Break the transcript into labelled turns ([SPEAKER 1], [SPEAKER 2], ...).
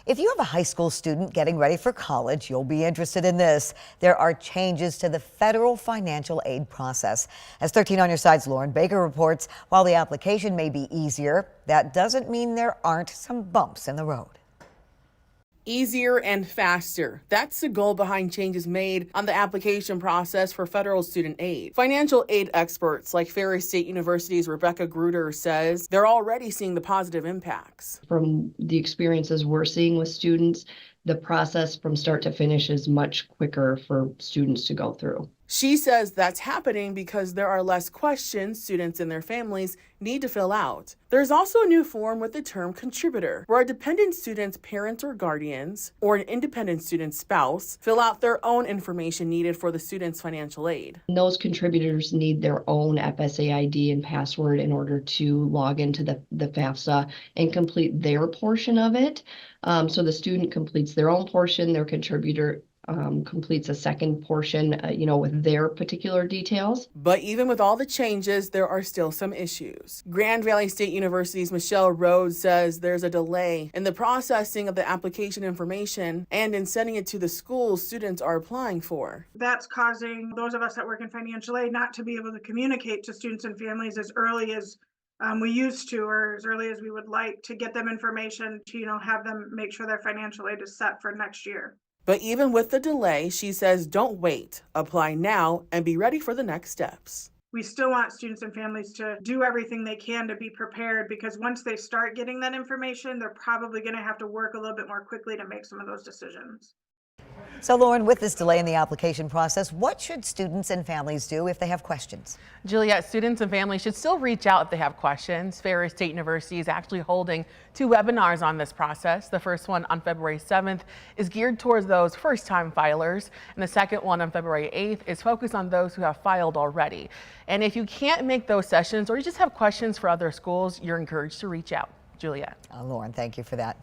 [SPEAKER 1] If you have a high school student getting ready for college, you'll be interested in this. There are changes to the federal financial aid process. As 13 on your side's Lauren Baker reports, while the application may be easier, that doesn't mean there aren't some bumps in the road.
[SPEAKER 2] Easier and faster. That's the goal behind changes made on the application process for federal student aid. Financial aid experts like Ferris State University's Rebecca Gruder says they're already seeing the positive impacts.
[SPEAKER 3] From the experiences we're seeing with students, the process from start to finish is much quicker for students to go through.
[SPEAKER 2] She says that's happening because there are less questions students and their families need to fill out. There's also a new form with the term contributor, where a dependent student's parents or guardians or an independent student's spouse fill out their own information needed for the student's financial aid.
[SPEAKER 3] And those contributors need their own FSA ID and password in order to log into the FAFSA and complete their portion of it. So the student completes their own portion, their contributor completes a second portion, with their particular details.
[SPEAKER 2] But even with all the changes, there are still some issues. Grand Valley State University's Michelle Rhodes says there's a delay in the processing of the application information and in sending it to the schools students are applying for.
[SPEAKER 4] That's causing those of us that work in financial aid not to be able to communicate to students and families as early as we used to, or as early as we would like, to get them information to, have them make sure their financial aid is set for next year.
[SPEAKER 2] But even with the delay, she says don't wait. Apply now and be ready for the next steps.
[SPEAKER 4] We still want students and families to do everything they can to be prepared, because once they start getting that information, they're probably going to have to work a little bit more quickly to make some of those decisions.
[SPEAKER 1] So, Lauren, with this delay in the application process, what should students and families do if they have questions?
[SPEAKER 5] Juliet, students and families should still reach out if they have questions. Ferris State University is actually holding 2 webinars on this process. The first one on February 7th is geared towards those first-time filers, and the second one on February 8th is focused on those who have filed already. And if you can't make those sessions or you just have questions for other schools, you're encouraged to reach out. Juliet.
[SPEAKER 1] Lauren, thank you for that.